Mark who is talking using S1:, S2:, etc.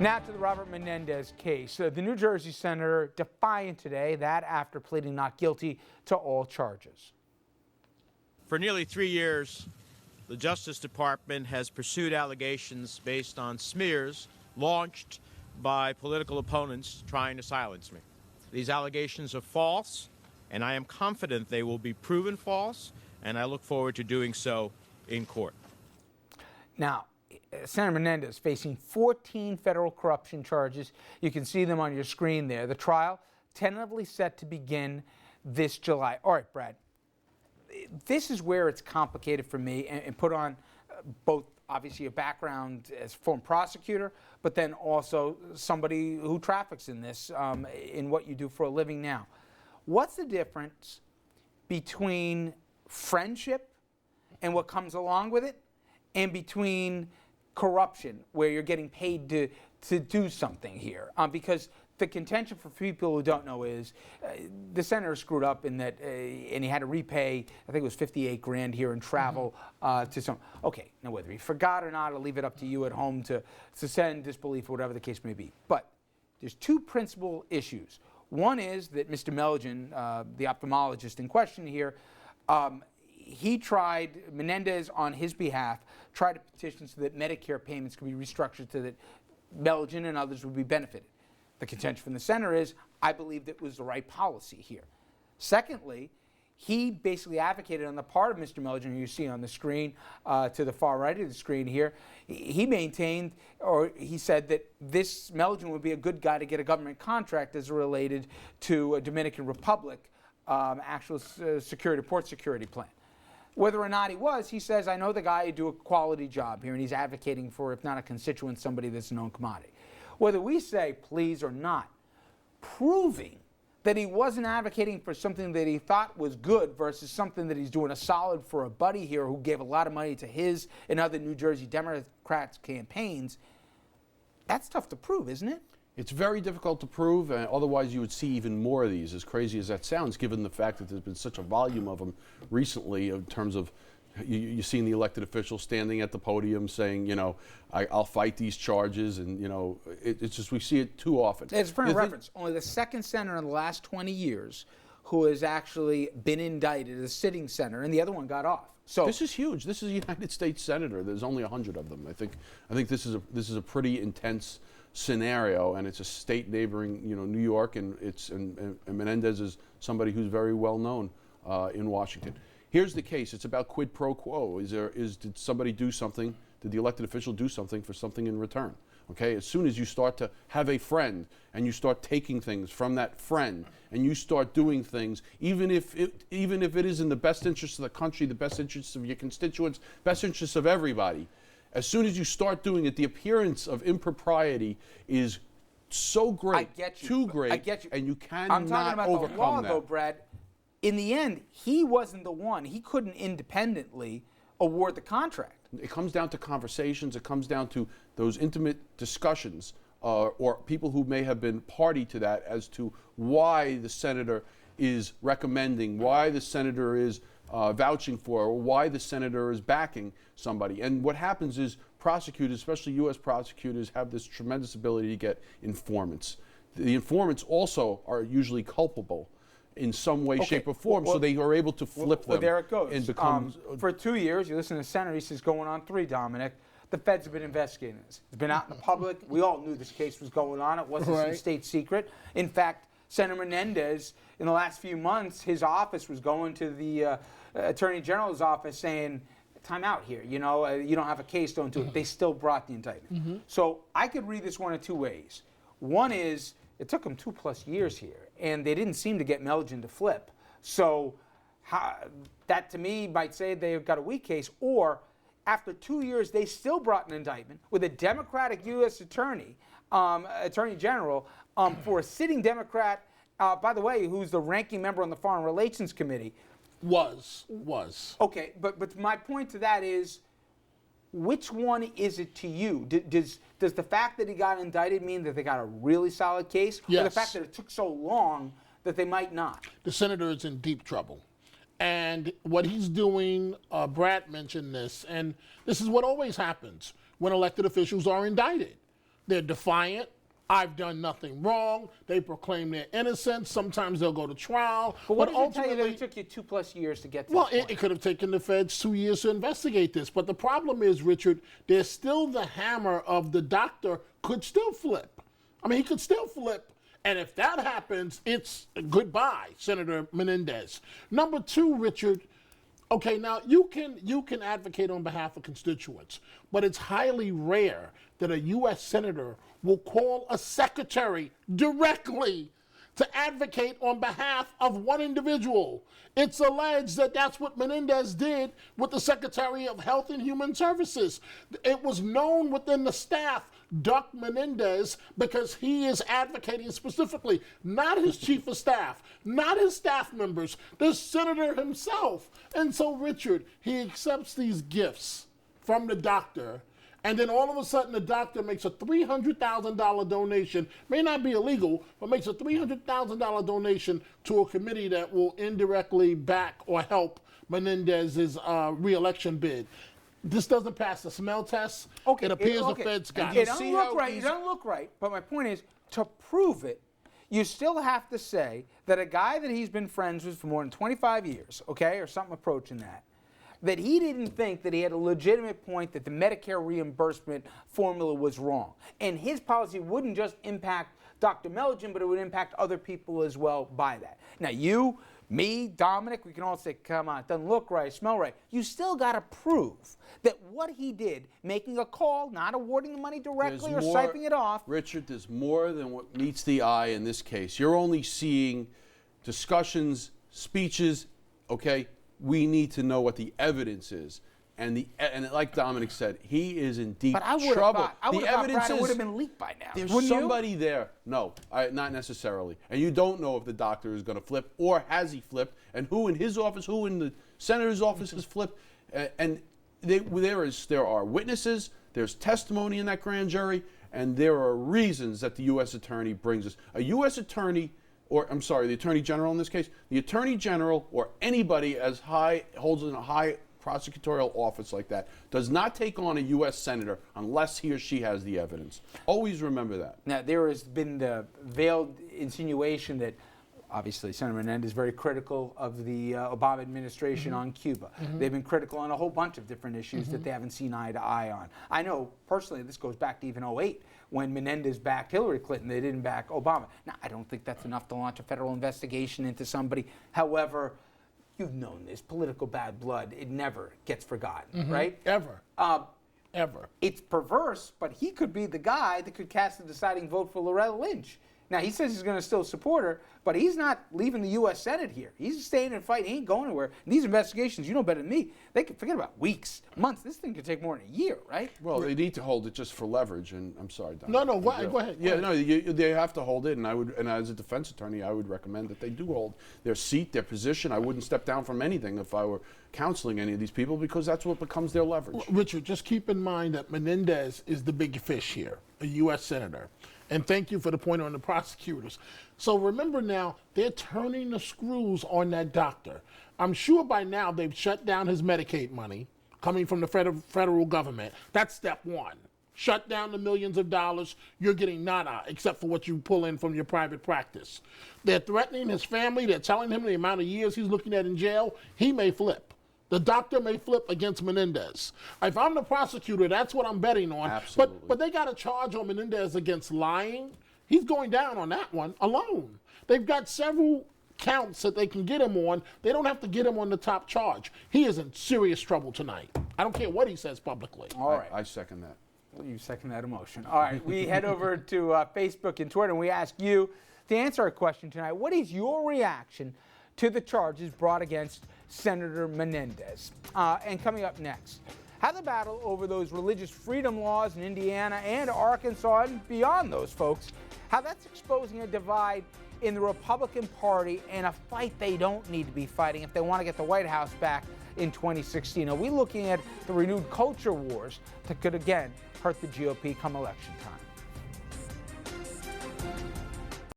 S1: Now to the Robert Menendez case. The New Jersey senator defiant today, that after pleading not guilty to all charges.
S2: For nearly 3 years, the Justice Department has pursued allegations based on smears launched by political opponents trying to silence me. These allegations are false, and I am confident they will be proven false, and I look forward to doing so in court.
S1: Now, Senator Menendez facing 14 federal corruption charges. You can see them on your screen there. The trial tentatively set to begin this July. All right, Brad, this is where it's complicated for me and put on both obviously a background as former prosecutor, but then also somebody who traffics in this, in what you do for a living now. What's the difference between friendship and what comes along with it and between corruption, where you're getting paid to do something here? Because the contention for people who don't know is the senator screwed up in that, and he had to repay, I think it was 58 grand here in travel to some. Okay, now whether he forgot or not, I'll leave it up to you at home to suspend disbelief or whatever the case may be. But there's two principal issues. One is that Mr. Melgen, the ophthalmologist in question here, Menendez on his behalf tried to petition so that Medicare payments could be restructured so that Melgen and others would be benefited. The contention from the senator is, I believe that was the right policy here. Secondly, he basically advocated on the part of Mr. Melgen, who you see on the screen, to the far right of the screen here, he maintained, or he said that this Melgen would be a good guy to get a government contract as related to a Dominican Republic actual port security plan. Whether or not he was, he says, I know the guy who do a quality job here, and he's advocating for, if not a constituent, somebody that's a known commodity. Whether we say please or not, proving that he wasn't advocating for something that he thought was good versus something that he's doing a solid for a buddy here who gave a lot of money to his and other New Jersey Democrats' campaigns, that's tough to prove, isn't it?
S3: It's very difficult to prove, and otherwise you would see even more of these, as crazy as that sounds, given the fact that there's been such a volume of them recently in terms of you've seen the elected officials standing at the podium saying, you know, I'll fight these charges, and, you know, it's just we see it too often.
S1: As for reference, only the second senator in the last 20 years who has actually been indicted as a sitting senator, and the other one got off. So
S3: this is huge. This is a United States senator. There's only 100 of them. I think this is a pretty intense scenario, and it's a state neighboring, you know, New York, and and Menendez is somebody who's very well known in Washington. Here's the case. It's about quid pro quo. Did somebody do something? Did the elected official do something for something in return? Okay. As soon as you start to have a friend and you start taking things from that friend and you start doing things, even if it is in the best interest of the country, the best interest of your constituents, best interest of everybody, as soon as you start doing it, the appearance of impropriety is so great, too great,
S1: I get you.
S3: And you cannot
S1: I'm talking about
S3: overcome
S1: the law,
S3: that.
S1: though, Brad. In the end, he wasn't the one. He couldn't independently award the contract.
S3: It comes down to conversations. It comes down to those intimate discussions or people who may have been party to that as to why the senator is recommending, why the senator is vouching for, or why the senator is backing somebody. And what happens is prosecutors, especially U.S. prosecutors, have this tremendous ability to get informants. The informants also are usually culpable in some way, shape, or form, so they are able to flip them.
S1: Well, there it goes.
S3: And become,
S1: for 2 years, you listen to the senator, he says going on 3, Dominic. The feds have been investigating this. It's been out in the public. We all knew this case was going on. It wasn't some state secret. In fact, Senator Menendez, in the last few months, his office was going to the Attorney General's office saying, time out here, you know, you don't have a case, don't do it. They still brought the indictment. So I could read this one of two ways. One is, it took them 2+ years here, and they didn't seem to get Melgen to flip. So that to me might say they've got a weak case, or after 2 years, they still brought an indictment with a Democratic U.S. Attorney General, for a sitting Democrat, by the way, who's the ranking member on the Foreign Relations Committee.
S4: Was.
S1: Okay, but my point to that is, which one is it to you? Does the fact that he got indicted mean that they got a really solid case?
S4: Yes.
S1: Or the fact that it took so long that they might not?
S4: The senator is in deep trouble. And what he's doing, Brad mentioned this, and this is what always happens when elected officials are indicted. They're defiant. I've done nothing wrong. They proclaim their innocence. Sometimes they'll go to trial.
S1: But what does it tell you that
S4: ultimately,
S1: it took you 2+ years to get to
S4: well,
S1: this point?
S4: it could have taken the feds 2 years to investigate this. But the problem is, Richard, there's still the hammer of the doctor could still flip. I mean, he could still flip. And if that happens, it's goodbye, Senator Menendez. Number two, Richard, okay, now you can advocate on behalf of constituents, but it's highly rare that a U.S. senator will call a secretary directly to advocate on behalf of one individual. It's alleged that that's what Menendez did with the Secretary of Health and Human Services. It was known within the staff, Duck Menendez, because he is advocating specifically, not his chief of staff, not his staff members, the senator himself. And so, Richard, he accepts these gifts from the doctor, and then all of a sudden the doctor makes a $300,000 donation, may not be illegal, but makes a $300,000 donation to a committee that will indirectly back or help Menendez's re-election bid. This doesn't pass the smell test.
S1: Okay,
S4: it appears the feds got
S1: it
S4: it.
S1: doesn't look right. It doesn't look right. But my point is, to prove it, you still have to say that a guy that he's been friends with for more than 25 years, okay, or something approaching that he didn't think that he had a legitimate point that the Medicare reimbursement formula was wrong. And his policy wouldn't just impact Dr. Melligan, but it would impact other people as well by that. Now, you, me, Dominic, we can all say, come on, it doesn't look right, smell right. You still got to prove that what he did, making a call, not awarding the money directly or siphoning it off.
S3: Richard, there's more than what meets the eye in this case. You're only seeing discussions, speeches, okay? We need to know what the evidence is. And like Dominic said, he is in deep trouble.
S1: I would have thought it would have
S3: is
S1: been leaked by now.
S3: there's somebody there. No, not necessarily. And you don't know if the doctor is going to flip or has he flipped, and who in his office, who in the senator's office has flipped. And there are witnesses, there's testimony in that grand jury, and there are reasons that the U.S. attorney brings us. A U.S. attorney, or I'm sorry, the attorney general in this case, the attorney general or anybody as high, holds in a high prosecutorial office like that, does not take on a U.S. senator unless he or she has the evidence. Always remember that.
S1: Now, there has been the veiled insinuation that obviously Senator Menendez is very critical of the Obama administration on Cuba. They've been critical on a whole bunch of different issues that they haven't seen eye to eye on. I know personally this goes back to even 2008 when Menendez backed Hillary Clinton. They didn't back Obama. Now, I don't think that's enough to launch a federal investigation into somebody. However, you've known this, political bad blood, it never gets forgotten, right?
S4: Ever. Ever.
S1: It's perverse, but he could be the guy that could cast the deciding vote for Loretta Lynch. Now, he says he's going to still support her, but he's not leaving the U.S. Senate here. He's staying and fighting. He ain't going anywhere. And these investigations, you know better than me, they can forget about weeks, months. This thing could take more than a year, right?
S3: Well, they need to hold it just for leverage, and I'm sorry, Don.
S4: No, go ahead.
S3: Yeah, no, they have to hold it, and as a defense attorney, I would recommend that they do hold their seat, their position. I wouldn't step down from anything if I were counseling any of these people, because that's what becomes their leverage.
S4: Richard, just keep in mind that Menendez is the big fish here, a U.S. senator. And thank you for the point on the prosecutors. So remember now, they're turning the screws on that doctor. I'm sure by now they've shut down his Medicaid money coming from the federal government. That's step one. Shut down the millions of dollars. You're getting nada except for what you pull in from your private practice. They're threatening his family. They're telling him the amount of years he's looking at in jail. He may flip. The doctor may flip against Menendez. If I'm the prosecutor, that's what I'm betting on.
S3: Absolutely.
S4: But they got a charge on Menendez against lying. He's going down on that one alone. They've got several counts that they can get him on. They don't have to get him on the top charge. He is in serious trouble tonight. I don't care what he says publicly.
S1: All right.
S3: I second that.
S1: Well, you second that emotion. All right, we head over to Facebook and Twitter, and we ask you to answer our question tonight. What is your reaction to the charges brought against Senator Menendez? And coming up next, how the battle over those religious freedom laws in Indiana and Arkansas and beyond those folks, how that's exposing a divide in the Republican Party and a fight they don't need to be fighting if they want to get the White House back in 2016. Are we looking at the renewed culture wars that could again hurt the GOP come election time?